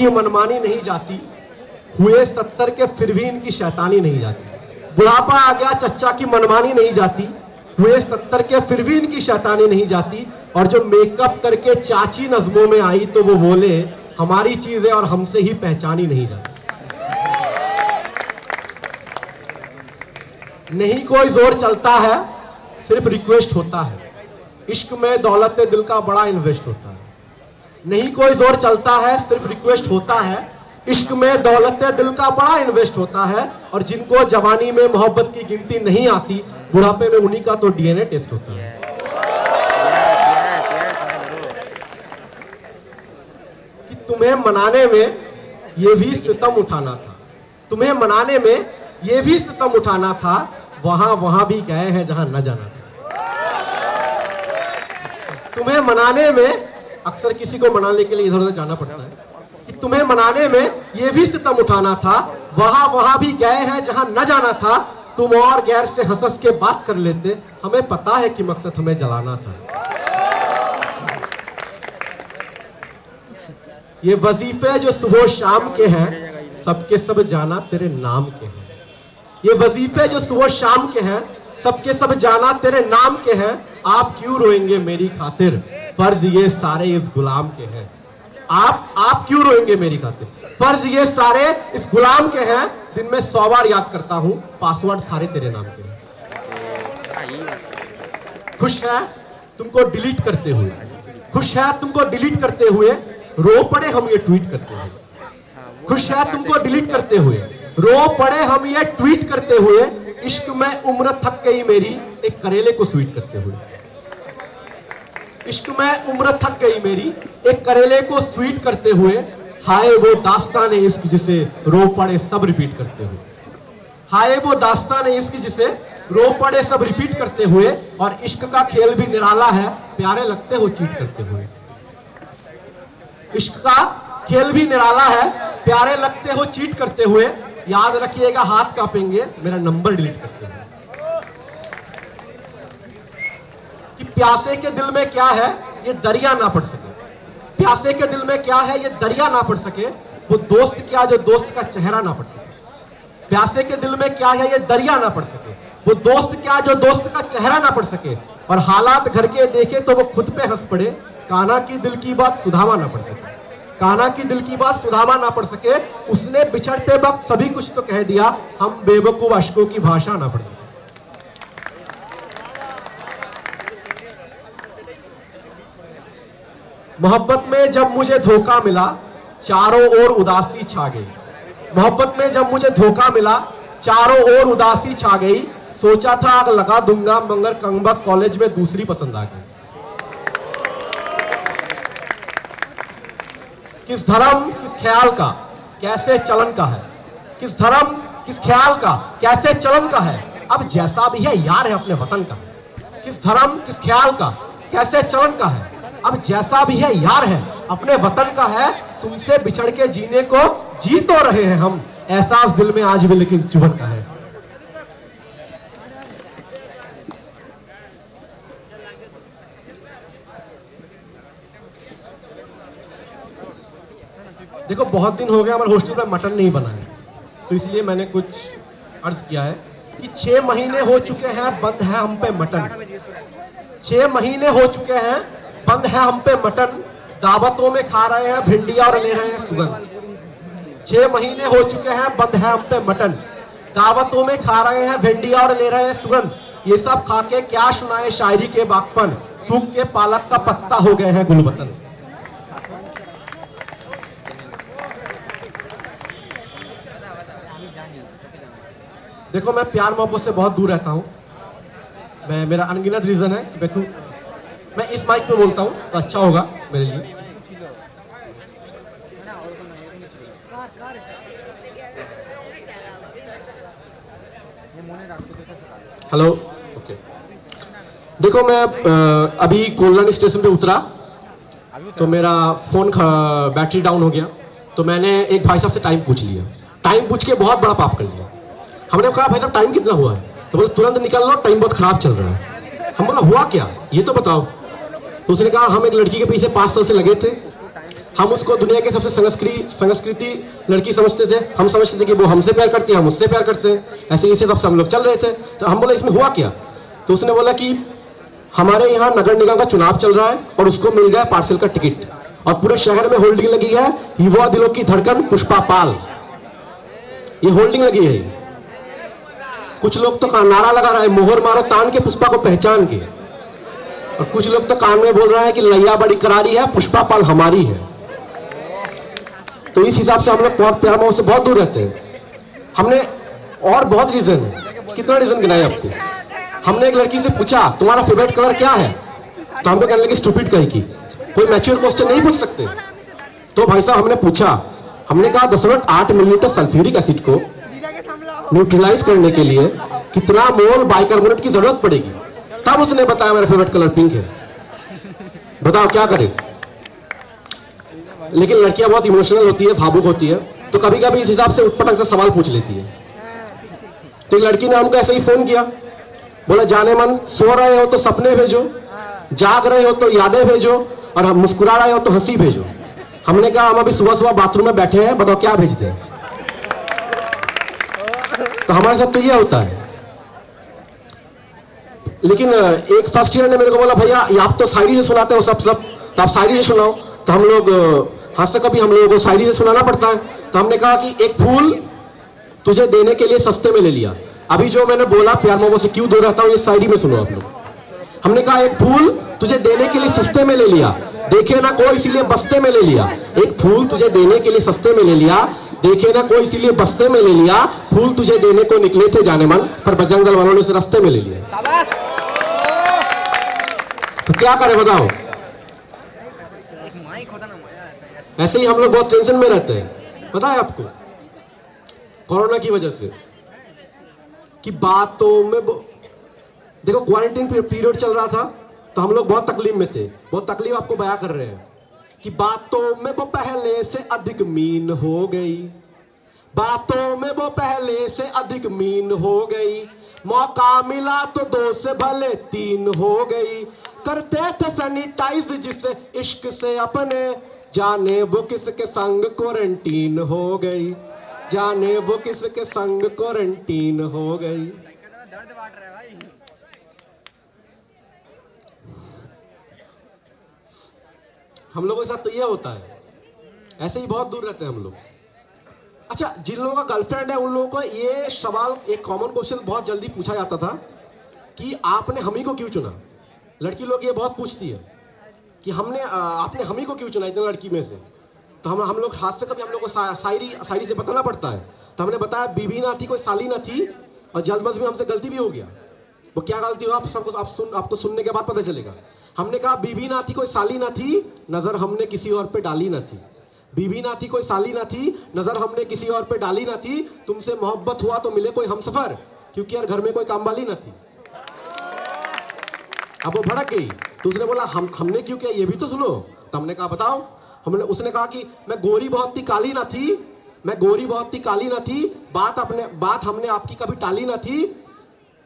की मनमानी नहीं जाती, हुए 70 के फिर भी इनकी शैतानी नहीं जाती। बुढ़ापा आ गया, चच्चा की मनमानी नहीं जाती, हुए 70 के फिर भी इनकी शैतानी नहीं जाती। और जो मेकअप करके चाची नज़मों में आई तो वो बोले हमारी चीज है और हमसे ही पहचानी नहीं जाती। नहीं कोई जोर चलता है, सिर्फ रिक्वेस्ट होता है। इश्क में दौलत दिल का बड़ा इन्वेस्ट होता है। नहीं कोई जोर चलता है, सिर्फ रिक्वेस्ट होता है। इश्क में दौलत दिल का बड़ा इन्वेस्ट होता है। और जिनको जवानी में मोहब्बत की गिनती नहीं आती, बुढ़ापे में उन्हीं का तो डीएनए टेस्ट होता है। कि तुम्हें मनाने में ये भी सितम उठाना था, तुम्हें मनाने में ये भी सितम उठाना था, वहां भी गए हैं जहां न जाना था। तुम्हें मनाने में, अक्सर किसी को मनाने के लिए इधर उधर जाना पड़ता है, कि तुम्हें मनाने में ये भी सितम उठाना था, वहां भी गए हैं जहां न जाना था। तुम और गैर से हंस के बात कर लेते, हमें पता है कि मकसद हमें जलाना था। ये वजीफे जो सुबह शाम के हैं, सबके सब जाना तेरे नाम के हैं। ये वजीफे जो सुबह शाम के हैं, सबके सब जाना तेरे नाम के हैं। आप क्यों रोएंगे मेरी खातिर, फर्ज ये सारे इस गुलाम के हैं। आप क्यों रोएंगे मेरी खातिर, फर्ज ये सारे इस गुलाम के हैं। दिन में 100 बार याद करता हूं, पासवर्ड सारे तेरे नाम के हैं। खुश है तुमको डिलीट करते हुए, खुश है तुमको डिलीट करते हुए, रो पड़े हम ये ट्वीट करते हुए। खुश है तुमको डिलीट करते हुए, रो पड़े हम ये ट्वीट करते हुए। इश्क में उम्र थक गई मेरी, एक करेले को स्वीट करते हुए। इश्क में उम्र थक गई मेरी, एक करेले को स्वीट करते हुए। हाय वो दास्तान इश्क जिसे रो पड़े सब रिपीट करते हुए। हाय वो दास्तान इश्क जिसे रो पड़े सब रिपीट करते हुए। और इश्क का खेल भी निराला है, प्यारे लगते हो चीट करते हुए। इश्क का खेल भी निराला है, प्यारे लगते हो चीट करते हुए। याद रखिएगा हाथ कांपेंगे मेरा नंबर डिलीट करते हुए। कि प्यासे के दिल में क्या है ये दरिया ना पड़ सके, प्यासे के दिल में क्या है ये दरिया ना पड़ सके। वो दोस्त क्या जो दोस्त का चेहरा ना पड़ सके। प्यासे के दिल में क्या है ये दरिया ना पड़ सके। वो दोस्त क्या जो दोस्त का चेहरा ना पड़ सके। और हालात घर के देखे तो वो खुद पे हंस पड़े, कान्हा की दिल की बात सुधामा ना पड़ सके। कान्हा की दिल की बात सुधामा ना पड़ सके। उसने बिछड़ते वक्त सभी कुछ तो कह दिया, हम बेवकूफ अशकों की भाषा ना पड़ सके। मोहब्बत में जब मुझे धोखा मिला, चारों ओर उदासी छा गई। मोहब्बत में जब मुझे धोखा मिला, चारों ओर उदासी छा गई। सोचा था आग लगा दूंगा, मगर कंगबक कॉलेज में दूसरी पसंद आ गई। किस धर्म किस ख्याल का कैसे चलन का है, किस धर्म किस ख्याल का कैसे चलन का है। अब जैसा भी है यार है अपने वतन का। किस धर्म किस ख्याल का कैसे चलन का है। अब जैसा भी है यार है अपने वतन का है। तुमसे बिछड़ के जीने को जी तो रहे हैं हम, एहसास दिल में आज भी लेकिन चुभन का है। देखो बहुत दिन हो गया हमारे हॉस्टल में मटन नहीं बना है, तो इसलिए मैंने कुछ अर्ज किया है कि 6 महीने हो चुके हैं बंद है हम पे मटन। 6 महीने हो चुके हैं बंद है हम पे मटन। दावतों में खा रहे हैं भिंडिया और ले रहे हैं सुगंध। 6 महीने हो चुके हैं बंद है हम पे मटन। दावतों में खा रहे हैं भिंडिया और ले रहे हैं सुगंध। ये सब खा के क्या सुनाए शायरी के बागपन, सूख के पालक का पत्ता हो गए हैं गुलबतन। देखो मैं प्यार मोहब्बत से बहुत दूर रहता हूँ। मेरा अनगिनत रीजन है कि देखो मैं इस माइक पे बोलता हूँ तो अच्छा होगा मेरे लिए। Hello, okay. देखो मैं अभी कोल्हान स्टेशन पे उतरा तो मेरा फोन बैटरी डाउन हो गया, तो मैंने एक भाई साहब से टाइम पूछ लिया। टाइम पूछ के बहुत बड़ा पाप कर लिया। हमने कहा भाई साहब टाइम कितना हुआ है, तो बोले तुरंत निकल लो टाइम बहुत खराब चल रहा है। हम बोला हुआ क्या ये तो बताओ। तो उसने कहा हम एक लड़की के पीछे 5 साल से लगे थे, हम उसको दुनिया के सबसे संस्कृति लड़की समझते थे। हम समझते थे कि वो हमसे प्यार करती है, हम उससे प्यार करते हैं, ऐसे इसी सबसे हम लोग चल रहे थे। तो हम बोले इसमें हुआ क्या? तो उसने बोला कि हमारे यहाँ नगर निगम का चुनाव चल रहा है और उसको मिल गया पार्सल का टिकट और पूरे शहर में होल्डिंग लगी है, युवा दिलों की धड़कन पुष्पा पाल, ये होल्डिंग लगी है। कुछ लोग तो नारा लगा रहा है, मोहर मारो तान के पुष्पा को पहचान के, और कुछ लोग तो कान में बोल रहा है कि लैया बड़ी करारी है, पुष्पा पाल हमारी है। तो इस हिसाब से हम लोग प्यार मोह से बहुत दूर रहते हैं। हमने और बहुत रीजन है, कितना रीजन गिनाए आपको। हमने एक लड़की से पूछा तुम्हारा फेवरेट कलर क्या है, तो हमको कहने लगी स्टूपिड कहीं की, कोई मैच्योर क्वेश्चन नहीं पूछ सकते। तो भाई साहब हमने पूछा, हमने कहा 10.8 मिलीलीटर सल्फ्यूरिक एसिड को न्यूट्रलाइज करने के लिए कितना मोल बाइकार्बोनेट की जरूरत पड़ेगी, तब उसने बताया मेरा फेवरेट कलर पिंक है। बताओ क्या करें। लेकिन लड़कियां बहुत इमोशनल होती है, भावुक होती है, तो कभी कभी इस हिसाब से उत्पटक से सवाल पूछ लेती है। तो एक लड़की ने हमको ऐसे ही फोन किया, बोला जाने मन सो रहे हो तो सपने भेजो, जाग रहे हो तो यादें भेजो, और हम मुस्कुरा रहे हो तो हंसी भेजो। हमने कहा हम अभी सुबह सुबह बाथरूम में बैठे हैं, बताओ क्या भेजते हैं। तो हमारे साथ तो ये होता है। लेकिन एक फर्स्ट ईयर ने मेरे को बोला भैया आप तो शायरी से सुनाते हो सब तो आप शायरी से सुनाओ। तो हम लोग हाथ से कभी हम लोगों को शायरी से सुनाना पड़ता है। तो हमने कहा कि एक फूल तुझे देने के लिए सस्ते में ले लिया। अभी जो मैंने बोला प्यार मोहब्बत से क्यों दूर रहता हूं, ये शायरी में सुनो आप लोग। हमने कहा एक फूल तुझे देने के लिए सस्ते में ले लिया, देखे ना कोई इसीलिए बस्ते में ले लिया। एक फूल तुझे देने के लिए सस्ते में ले लिया, देखे ना कोई इसीलिए बस्ते में ले लिया। फूल तुझे देने को निकले थे जाने मन, पर बजरंग दल वालों ने उसे रास्ते में ले लिया। तो क्या करें बताओ। ऐसे ही हम लोग बहुत टेंशन में रहते हैं, पता है आपको, कोरोना की वजह से कि बातों में देखो क्वारंटाइन पीरियड चल रहा था, तो हम लोग बहुत तकलीफ में थे। बहुत तकलीफ आपको बयां कर रहे हैं कि बातों में वो पहले से अधिक मीन हो गई, बातों में वो पहले से अधिक मीन हो गई। मौका मिला तो 2 से भले 3 हो गई। करते थे सैनिटाइज जिससे इश्क से अपने, जाने वो किसके संग क्वारंटीन हो गई, जाने वो किसके संग क्वारंटीन हो गई। हम लोगों के साथ तो ये होता है, ऐसे ही बहुत दूर रहते हैं हम लोग। अच्छा, जिन लोगों का गर्लफ्रेंड है उन लोगों को ये सवाल, एक कॉमन क्वेश्चन बहुत जल्दी पूछा जाता था कि आपने हमी को क्यों चुना। लड़की लोग ये बहुत पूछती है कि आपने हमी को क्यों चुना इतने लड़की में से। तो हम लोग हाथ से कभी हम लोग को शायरी से बताना पड़ता है। तो हमने बताया बीबी ना थी कोई साली ना थी, और जल्दबाजी में हमसे गलती भी हो गया। वो क्या गलती हो आपको सुनने के बाद पता चलेगा। हमने कहा बीबी ना थी कोई साली ना थी, नजर हमने किसी और पे डाली ना थी। बीबी ना थी कोई साली ना थी, नजर हमने किसी और पे डाली ना थी। तुमसे मोहब्बत हुआ तो मिले कोई हमसफर, क्योंकि यार घर में कोई काम वाली ना थी। अब वो भड़क गई, तो उसने बोला हमने क्यों किया ये भी तो सुनो। तो हमने कहा बताओ। उसने कहा कि मैं गोरी बहुत थी काली ना थी, मैं गोरी बहुत थी काली ना थी, बात हमने आपकी कभी टाली ना थी।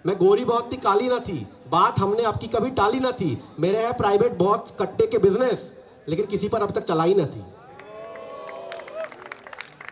मैं गोरी बहुत थी काली ना थी, बात हमने आपकी कभी टाली ना थी। मेरे है प्राइवेट बहुत कट्टे के बिजनेस, लेकिन किसी पर अब तक चलाई ना थी।